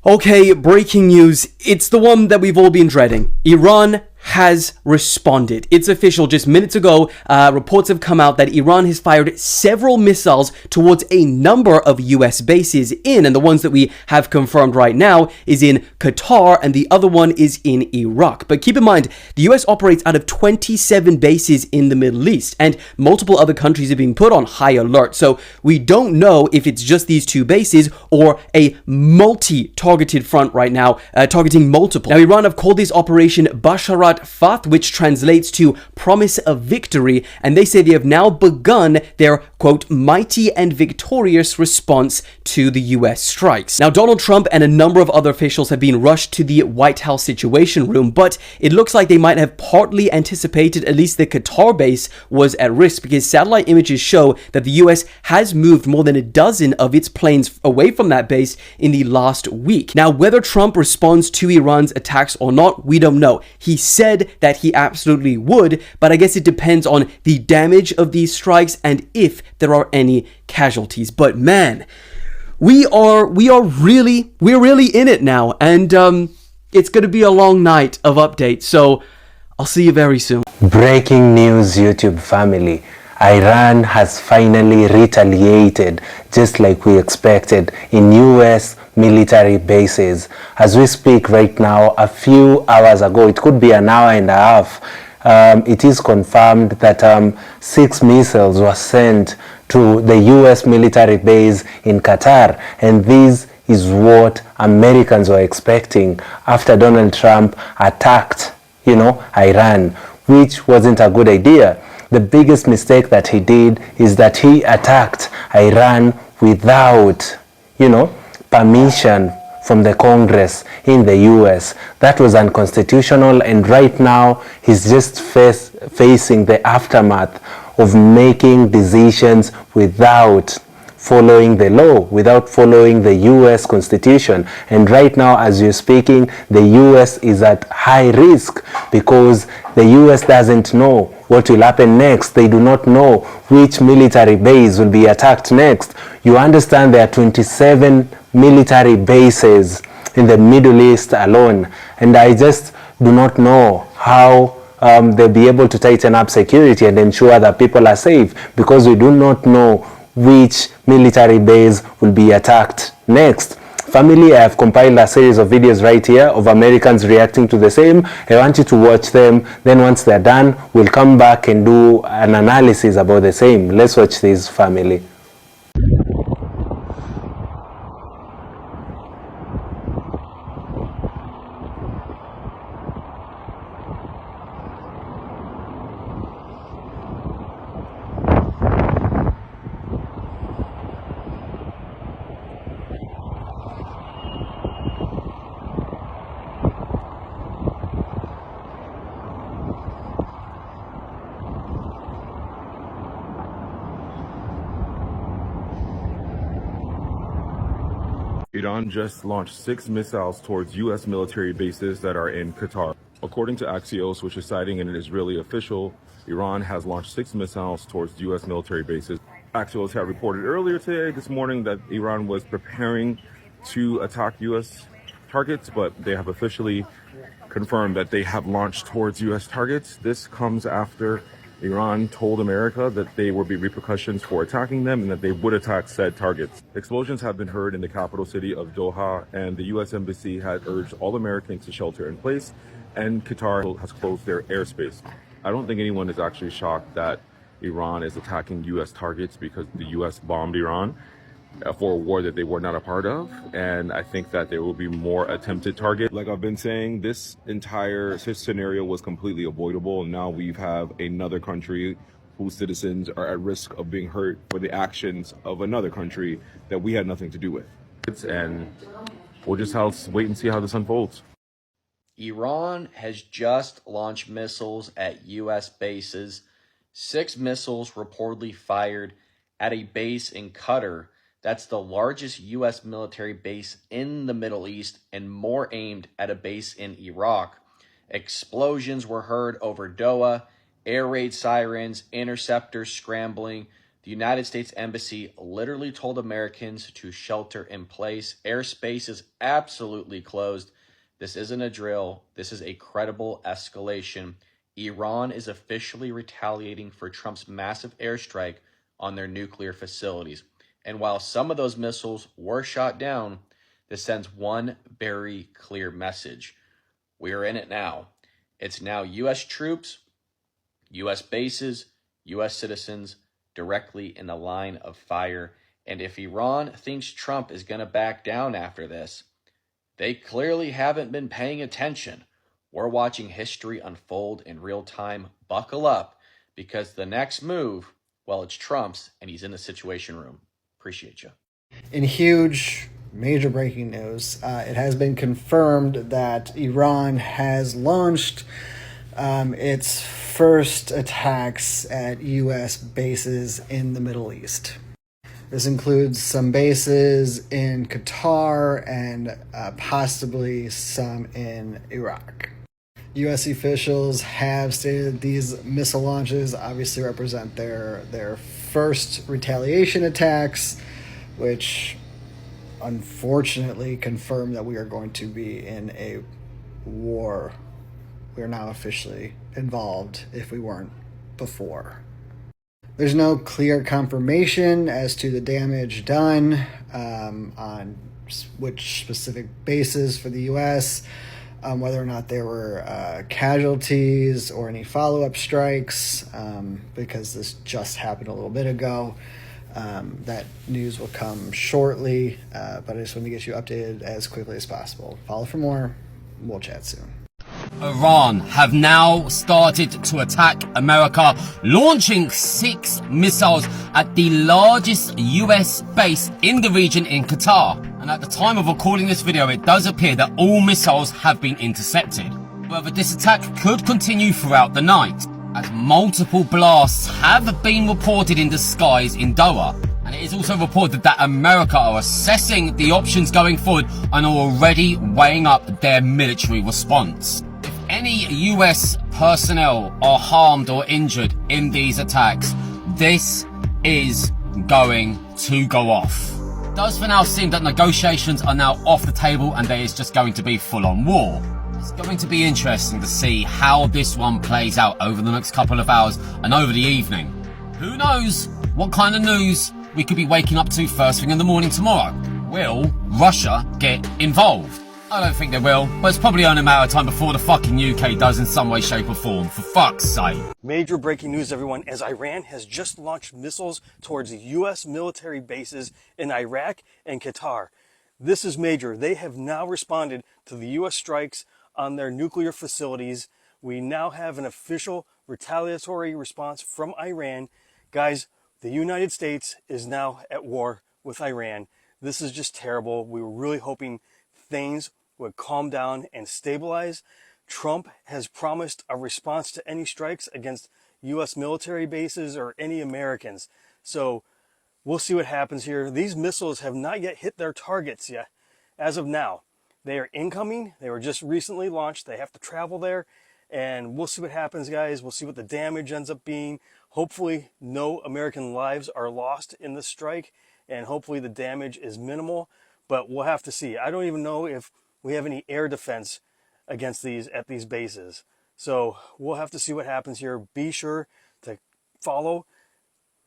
Okay, breaking news. It's the one that we've all been dreading. Iran has responded. It's official. Just minutes ago, reports have come out that Iran has fired several missiles towards a number of US bases and the ones that we have confirmed right now is in Qatar and the other one is in Iraq. But keep in mind, the US operates out of 27 bases in the Middle East and multiple other countries are being put on high alert. So we don't know if it's just these two bases or a multi-targeted front right now, targeting multiple. Now, Iran have called this operation Basharat Fath, which translates to promise of victory, and they say they have now begun their, quote, mighty and victorious response to the US strikes. Now, Donald Trump and a number of other officials have been rushed to the White House Situation Room, but it looks like they might have partly anticipated at least the Qatar base was at risk because satellite images show that the US has moved more than a dozen of its planes away from that base in the last week. Now, whether Trump responds to Iran's attacks or not, we don't know. He said that he absolutely would, but I guess it depends on the damage of these strikes and if there are any casualties. But man, we're really in it now, and it's going to be a long night of updates. So I'll see you very soon. Breaking news, YouTube family. Iran has finally retaliated just like we expected in US military bases. As we speak right now, a few hours ago, it could be an hour and a half, it is confirmed that 6 missiles were sent to the US military base in Qatar, and this is what Americans were expecting after Donald Trump attacked, Iran, which wasn't a good idea. The biggest mistake that he did is that he attacked Iran without, permission from the Congress in the US. That was unconstitutional, and right now he's just facing the aftermath of making decisions without following the law, without following the US Constitution. And right now, as you're speaking, the US is at high risk because the US doesn't know what will happen next. They do not know which military base will be attacked next. You understand there are 27 military bases in the Middle East alone, and I just do not know how they'll be able to tighten up security and ensure that people are safe, because we do not know which military base will be attacked next. Family, I have compiled a series of videos right here of Americans reacting to the same. I want you to watch them. Then once they're done, we'll come back and do an analysis about the same. Let's watch this, family. Iran just launched 6 missiles towards U.S. military bases that are in Qatar. According to Axios, which is citing an Israeli official, Iran has launched 6 missiles towards U.S. military bases. Axios had reported earlier this morning, that Iran was preparing to attack U.S. targets, but they have officially confirmed that they have launched towards U.S. targets. This comes after Iran told America that there would be repercussions for attacking them and that they would attack said targets. Explosions have been heard in the capital city of Doha, and the U.S. Embassy had urged all Americans to shelter in place, and Qatar has closed their airspace. I don't think anyone is actually shocked that Iran is attacking U.S. targets because the U.S. bombed Iran for a war that they were not a part of, and I think that there will be more attempted targets. Like I've been saying, this entire scenario was completely avoidable, and now we have another country whose citizens are at risk of being hurt for the actions of another country that we had nothing to do with. And we'll just wait and see how this unfolds. Iran has just launched missiles at U.S. bases. 6 missiles reportedly fired at a base in Qatar. That's the largest U.S. military base in the Middle East, and more aimed at a base in Iraq. Explosions were heard over Doha, air raid sirens, interceptors scrambling. The United States Embassy literally told Americans to shelter in place. Airspace is absolutely closed. This isn't a drill. This is a credible escalation. Iran is officially retaliating for Trump's massive airstrike on their nuclear facilities. And while some of those missiles were shot down, this sends one very clear message. We are in it now. It's now U.S. troops, U.S. bases, U.S. citizens directly in the line of fire. And if Iran thinks Trump is going to back down after this, they clearly haven't been paying attention. We're watching history unfold in real time. Buckle up, because the next move, well, it's Trump's, and he's in the Situation Room. Appreciate you. In huge, major breaking news, it has been confirmed that Iran has launched its first attacks at U.S. bases in the Middle East. This includes some bases in Qatar and possibly some in Iraq. U.S. officials have stated these missile launches obviously represent their first retaliation attacks, which unfortunately confirm that we are going to be in a war. We are now officially involved if we weren't before. There's no clear confirmation as to the damage done on which specific bases for the U.S., whether or not there were casualties or any follow-up strikes, because this just happened a little bit ago. That news will come shortly, but I just want to get you updated as quickly as possible. Follow for more. We'll chat soon. Iran have now started to attack America, launching 6 missiles at the largest US base in the region in Qatar. And at the time of recording this video, it does appear that all missiles have been intercepted. However, this attack could continue throughout the night, as multiple blasts have been reported in the skies in Doha. And it is also reported that America are assessing the options going forward and are already weighing up their military response. If any US personnel are harmed or injured in these attacks, this is going to go off. It does for now seem that negotiations are now off the table and there is just going to be full-on war. It's going to be interesting to see how this one plays out over the next couple of hours and over the evening. Who knows what kind of news we could be waking up to first thing in the morning tomorrow. Will Russia get involved? I don't think they will, but it's probably only a matter of time before the fucking UK does in some way, shape or form, for fuck's sake. Major breaking news, everyone, as Iran has just launched missiles towards U.S. military bases in Iraq and Qatar. This is major. They have now responded to the U.S. strikes on their nuclear facilities. We now have an official retaliatory response from Iran. Guys, the United States is now at war with Iran. This is just terrible. We were really hoping things would calm down and stabilize. Trump has promised a response to any strikes against U.S. military bases or any Americans. So we'll see what happens here. These missiles have not yet hit their targets yet. As of now, they are incoming. They were just recently launched. They have to travel there. And we'll see what happens, guys. We'll see what the damage ends up being. Hopefully no American lives are lost in this strike. And hopefully the damage is minimal. But we'll have to see. I don't even know if we have any air defense against these at these bases. So we'll have to see what happens here. Be sure to follow,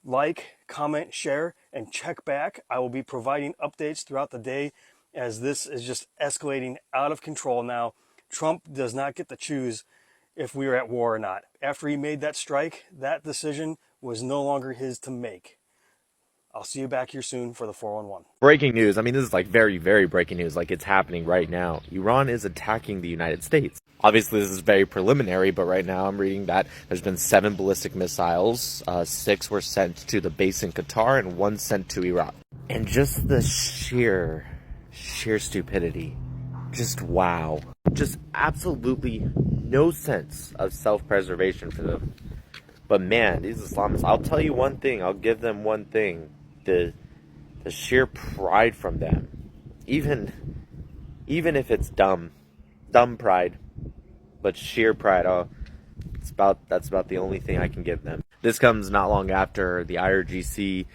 like, comment, share, and check back. I will be providing updates throughout the day as this is just escalating out of control now. Trump does not get to choose if we are at war or not. After he made that strike, that decision was no longer his to make. I'll see you back here soon for the 411. Breaking news. I mean, this is like very, very breaking news. Like, it's happening right now. Iran is attacking the United States. Obviously, this is very preliminary, but right now I'm reading that there's been 7 ballistic missiles. 6 were sent to the base in Qatar and 1 sent to Iraq. And just the sheer stupidity. Just wow. Just absolutely no sense of self-preservation for them. But man, these Islamists, I'll tell you one thing. I'll give them one thing. The sheer pride from them, even if it's dumb pride, but sheer pride. That's about the only thing I can give them. This comes not long after the IRGC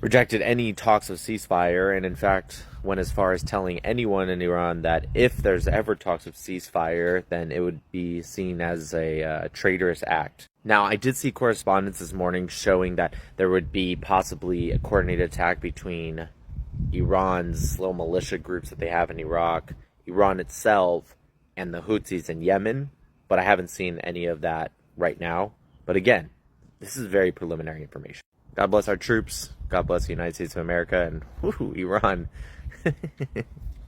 rejected any talks of ceasefire, and in fact went as far as telling anyone in Iran that if there's ever talks of ceasefire, then it would be seen as a traitorous act. Now, I did see correspondence this morning showing that there would be possibly a coordinated attack between Iran's little militia groups that they have in Iraq, Iran itself, and the Houthis in Yemen, but I haven't seen any of that right now. But again, this is very preliminary information. God bless our troops. God bless the United States of America, and whoo, Iran.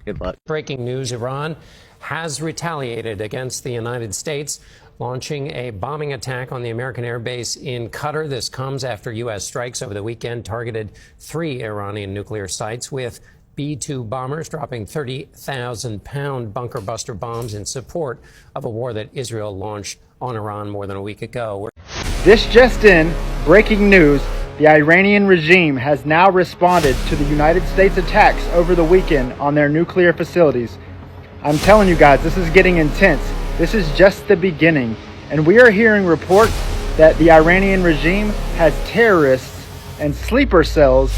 Good luck. Breaking news, Iran has retaliated against the United States, launching a bombing attack on the American air base in Qatar. This comes after U.S. strikes over the weekend targeted 3 Iranian nuclear sites, with B-2 bombers dropping 30,000-pound bunker buster bombs in support of a war that Israel launched on Iran more than a week ago. This just in, breaking news, the Iranian regime has now responded to the United States attacks over the weekend on their nuclear facilities. I'm telling you guys, this is getting intense. This is just the beginning. And we are hearing reports that the Iranian regime has terrorists and sleeper cells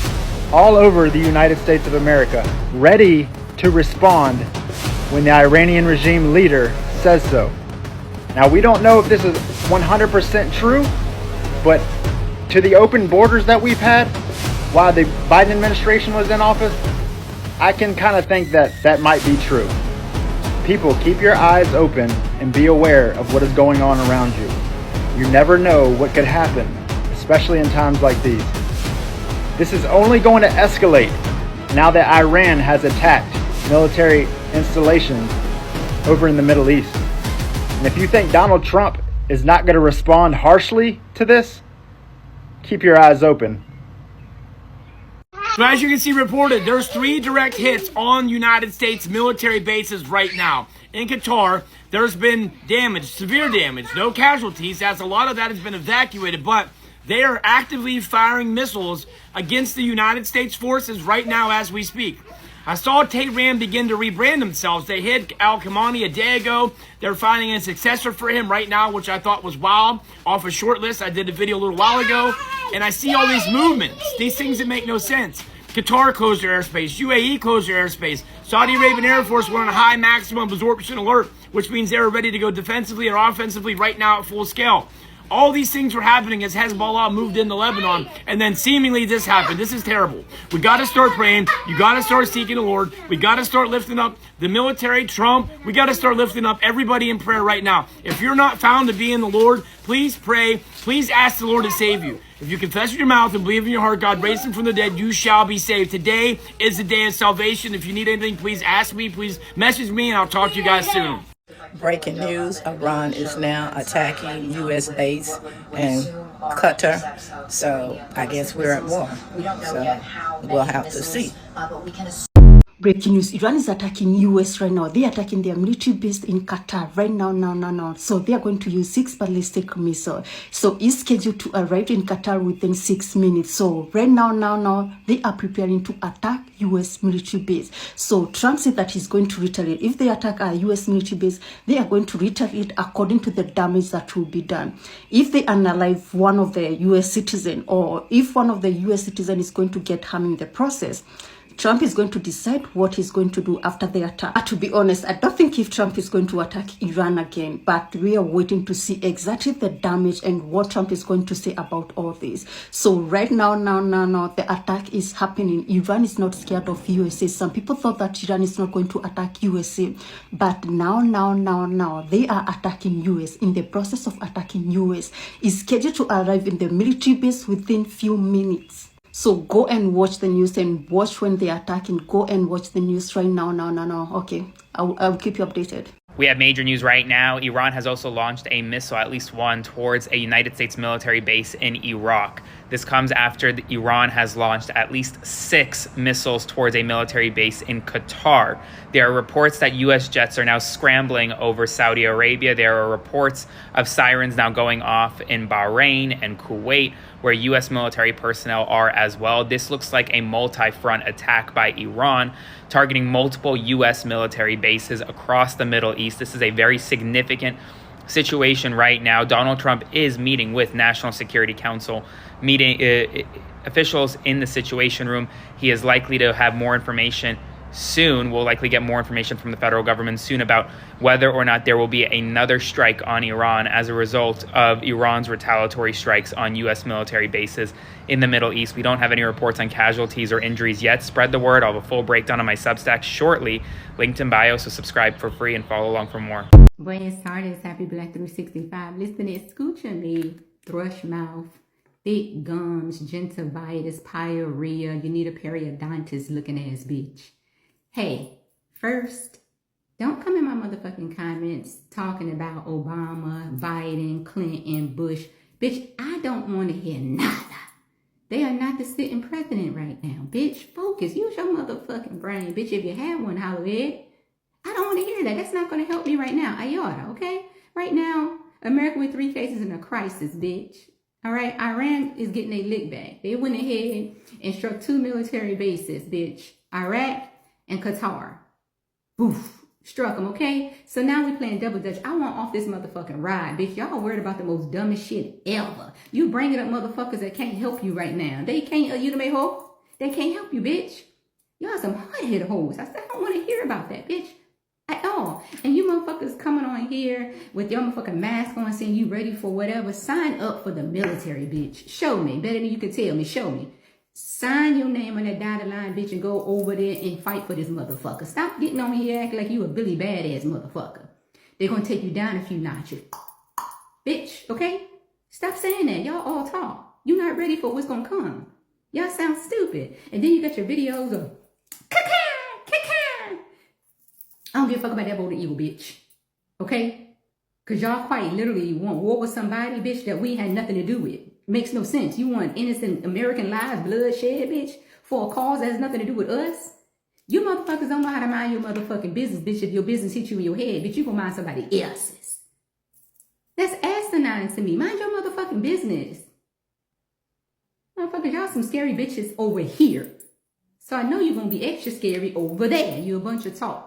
all over the United States of America, ready to respond when the Iranian regime leader says so. Now, we don't know if this is 100% true, but to the open borders that we've had while the Biden administration was in office, I can kind of think that that might be true. People, keep your eyes open and be aware of what is going on around you. You never know what could happen, especially in times like these. This is only going to escalate now that Iran has attacked military installations over in the Middle East. And if you think Donald Trump is not going to respond harshly to this, keep your eyes open. So as you can see reported, there's 3 direct hits on United States military bases right now. In Qatar, there's been damage, severe damage, no casualties, as a lot of that has been evacuated, but they are actively firing missiles against the United States forces right now as we speak. I saw Tehran begin to rebrand themselves. They hit al-Khamenei a day ago. They're finding a successor for him right now, which I thought was wild. Off a short list, I did a video a little while ago, and I see all these movements, these things that make no sense. Qatar closed their airspace. UAE closed their airspace. Saudi Arabian Air Force went on a high maximum absorption alert, which means they were ready to go defensively or offensively right now at full scale. All these things were happening as Hezbollah moved into Lebanon, and then seemingly this happened. This is terrible. We got to start praying. You got to start seeking the Lord. We got to start lifting up the military, Trump. We got to start lifting up everybody in prayer right now. If you're not found to be in the Lord, please pray. Please ask the Lord to save you. If you confess with your mouth and believe in your heart God raised him from the dead, you shall be saved. Today is the day of salvation. If you need anything, please ask me. Please message me, and I'll talk to you guys soon. Breaking news, Iran is now attacking U.S. base in Qatar. So I guess we're at war. So we'll have to see. Breaking news, Iran is attacking US right now. They're attacking their military base in Qatar right now. So they are going to use 6 ballistic missiles. So it's scheduled to arrive in Qatar within 6 minutes. So right now, they are preparing to attack US military base. So Trump said that he's going to retaliate. If they attack our US military base, they are going to retaliate according to the damage that will be done. If they unalive one of the US citizens, or if one of the US citizens is going to get harmed in the process, Trump is going to decide what he's going to do after the attack. To be honest, I don't think if Trump is going to attack Iran again, but we are waiting to see exactly the damage and what Trump is going to say about all this. So right now, the attack is happening. Iran is not scared of USA. Some people thought that Iran is not going to attack USA, but now, they are attacking US. In the process of attacking US, is scheduled to arrive in the military base within few minutes. So go and watch the news and watch when they are attacking. Go and watch the news right now. Okay, I'll keep you updated. We have major news right now. Iran has also launched a missile, at least one, towards a United States military base in Iraq. This comes after Iran has launched at least 6 missiles towards a military base in Qatar. There are reports that U.S. jets are now scrambling over Saudi Arabia. There are reports of sirens now going off in Bahrain and Kuwait, where U.S. military personnel are as well. This looks like a multi-front attack by Iran, targeting multiple U.S. military bases across the Middle East. This is a very significant situation right now. Donald Trump is meeting with National Security Council officials in the Situation Room. He is likely to have more information soon. We'll likely get more information from the federal government soon about whether or not there will be another strike on Iran as a result of Iran's retaliatory strikes on U.S. military bases in the Middle East. We don't have any reports on casualties or injuries yet. Spread the word. I'll have a full breakdown on my Substack shortly. Linked in bio, so subscribe for free and follow along for more. Buenas tardes, happy Black 365. Listen, escucha me, thrush mouth, thick gums, gingivitis, pyorrhea, you need a periodontist looking ass bitch. Hey, first, don't come in my motherfucking comments talking about Obama, Biden, Clinton, Bush. Bitch, I don't want to hear nada. They are not the sitting president right now. Bitch, focus. Use your motherfucking brain. Bitch, if you have one, holler it. I don't want to hear that. That's not going to help me right now. Ayada, okay? Right now, America with 3 cases in a crisis, bitch. All right? Iran is getting a lick back. They went ahead and struck 2 military bases, bitch. Iraq and Qatar. Boof. Struck them, okay? So now we playing double dutch. I want off this motherfucking ride, bitch. Y'all worried about the most dumbest shit ever. You bringing up motherfuckers that can't help you right now. They can't, you know, make hope. They can't help you, bitch. Y'all some hard-headed hoes. I don't want to hear about that, bitch. At all. And you motherfuckers coming on here with your motherfucking mask on saying you ready for whatever. Sign up for the military, bitch. Show me. Better than you can tell me. Show me. Sign your name on that dotted line, bitch, and go over there and fight for this motherfucker. Stop getting on here acting like you a Billy Badass motherfucker. They're going to take you down a few notches. Bitch, okay? Stop saying that. Y'all all talk. You're not ready for what's going to come. Y'all sound stupid. And then you got your videos of I don't give a fuck about that bold evil, bitch. Okay? Because y'all quite literally want war with somebody, bitch, that we had nothing to do with. Makes no sense. You want innocent American lives, bloodshed, bitch, for a cause that has nothing to do with us? You motherfuckers don't know how to mind your motherfucking business, bitch. If your business hits you in your head, bitch, you gonna mind somebody else's. That's asinine to me. Mind your motherfucking business. Motherfuckers, y'all some scary bitches over here. So I know you're gonna be extra scary over there. You a bunch of talk.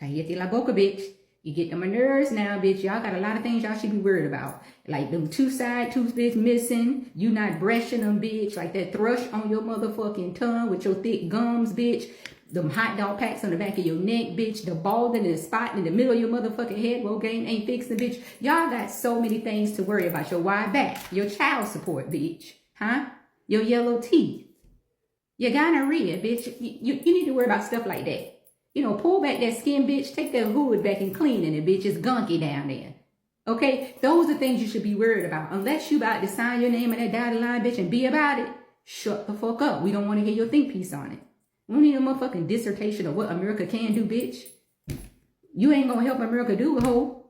Cállate la boca, bitch. You get on my nerves now, bitch. Y'all got a lot of things y'all should be worried about. Like them 2 side tooth, bitch, missing. You not brushing them, bitch. Like that thrush on your motherfucking tongue with your thick gums, bitch. Them hot dog packs on the back of your neck, bitch. The balding in the spot in the middle of your motherfucking head. Well, game ain't fixing, bitch. Y'all got so many things to worry about. Your wide back. Your child support, bitch. Huh? Your yellow teeth. Your gonorrhea, bitch. You need to worry about stuff like that. You know, pull back that skin, bitch. Take that hood back and clean it, bitch. It's gunky down there. Okay? Those are things you should be worried about. Unless you about to sign your name on that dotted line, bitch, and be about it, shut the fuck up. We don't want to hear your think piece on it. We don't need a motherfucking dissertation of what America can do, bitch. You ain't gonna help America do a hoe.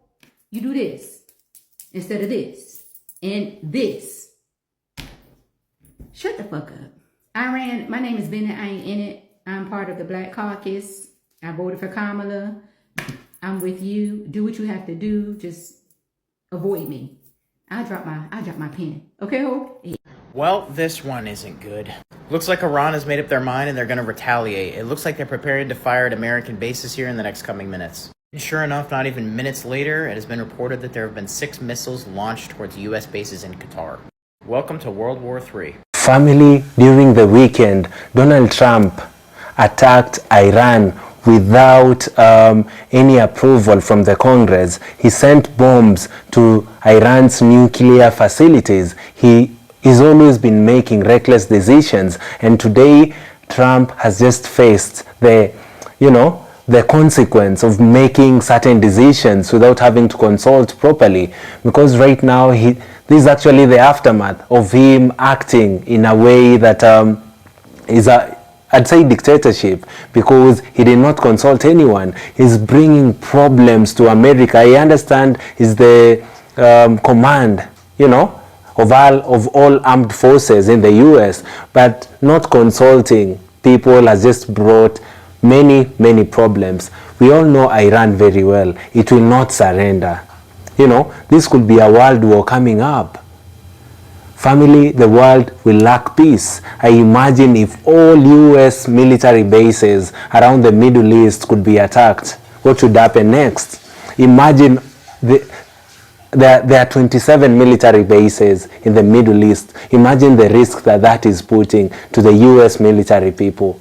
You do this instead of this and this. Shut the fuck up. Iran, my name is Bennett. I ain't in it. I'm part of the Black Caucus. I voted for Kamala. I'm with you. Do what you have to do. Just avoid me. I drop my pen. Okay, ho? Well, this one isn't good. Looks like Iran has made up their mind and they're going to retaliate. It looks like they're preparing to fire at American bases here in the next coming minutes. And sure enough, not even minutes later, it has been reported that there have been 6 missiles launched towards U.S. bases in Qatar. Welcome to World War III. Family, during the weekend, Donald Trump attacked Iran without any approval from the Congress. He sent bombs to Iran's nuclear facilities. He has always been making reckless decisions, and today Trump has just faced the consequence of making certain decisions without having to consult properly, because right now this is actually the aftermath of him acting in a way that is I'd say dictatorship, because he did not consult anyone. He's bringing problems to America. I understand he's the command, of all armed forces in the US, but not consulting people has just brought many problems. We all know Iran very well. It will not surrender. This could be a world war coming up. Family, the world will lack peace. I imagine if all US military bases around the Middle East could be attacked, what would happen next? Imagine there are 27 military bases in the Middle East. Imagine the risk that that is putting to the US military people.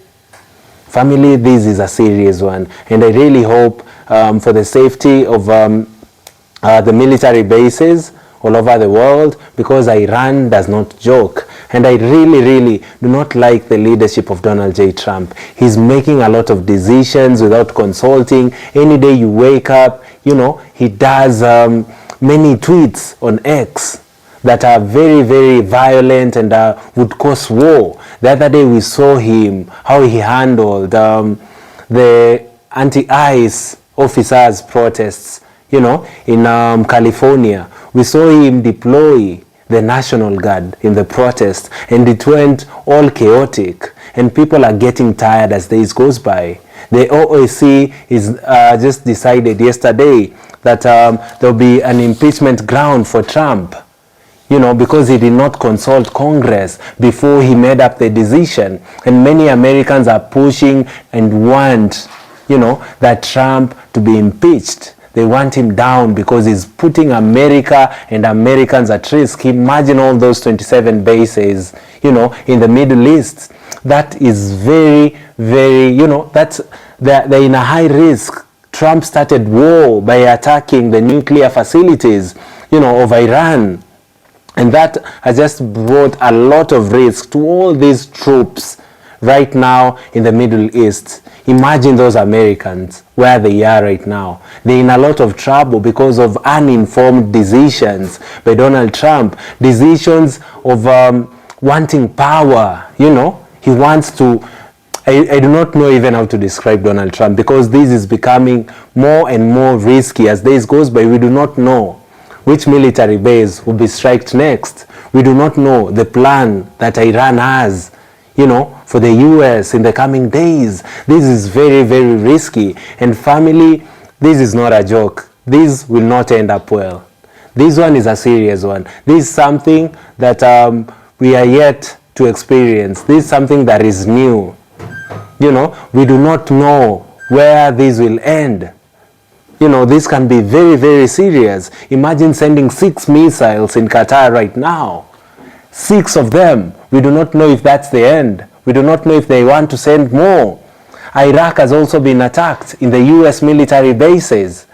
Family, this is a serious one, and I really hope for the safety of the military bases all over the world, because Iran does not joke. And I really do not like the leadership of Donald J. Trump. He's making a lot of decisions without consulting. Any day you wake up, you know, he does many tweets on X that are very violent and would cause war. The other day we saw him, how he handled the anti-ICE officers' protests, you know, in California. We saw him deploy the National Guard in the protest, and it went all chaotic, and people are getting tired as days goes by. The OAC is just decided yesterday that there'll be an impeachment ground for Trump, you know, because he did not consult Congress before he made up the decision. And many Americans are pushing and want, you know, that Trump to be impeached. They want him down because he's putting America and Americans at risk. Imagine all those 27 bases, you know, in the Middle East. That is very, you know, they're in a high risk. Trump started war by attacking the nuclear facilities, you know, of Iran. And that has just brought a lot of risk to all these troops right now in the Middle East. Imagine those Americans, where they are right now. They're in a lot of trouble because of uninformed decisions by Donald Trump. Decisions of wanting power, you know. He wants to... I do not know even how to describe Donald Trump, because this is becoming more and more risky as days goes by. We do not know which military base will be struck next. We do not know the plan that Iran has, you know, for the US in the coming days. This is very risky. And family, this is not a joke. This will not end up well. This one is a serious one. This is something that we are yet to experience. This is something that is new. You know, we do not know where this will end. You know, this can be very serious. Imagine sending 6 missiles in Qatar right now. 6 of them. We do not know if that's the end. We do not know if they want to send more. Iraq has also been attacked in the US military bases.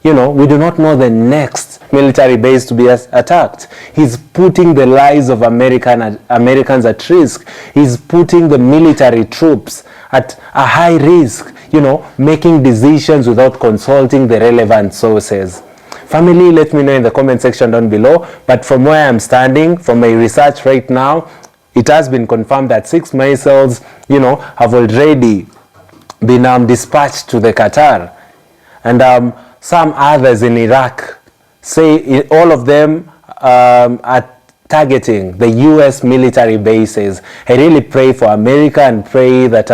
You know, we do not know the next military base to be attacked. He's putting the lives of Americans at risk. He's putting the military troops at a high risk, you know, making decisions without consulting the relevant sources. Family, let me know in the comment section down below. But from where I'm standing, from my research right now, it has been confirmed that 6 missiles, you know, have already been dispatched to the Qatar. And some others in Iraq say all of them are targeting the US military bases. I really pray for America and pray that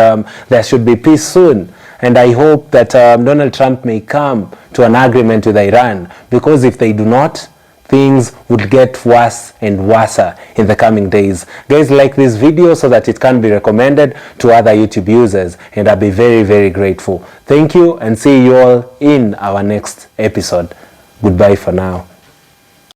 there should be peace soon. And I hope that Donald Trump may come to an agreement with Iran, because if they do not, things would get worse and worse in the coming days. Guys, like this video so that it can be recommended to other YouTube users, and I'll be very grateful. Thank you, and see you all in our next episode. Goodbye for now.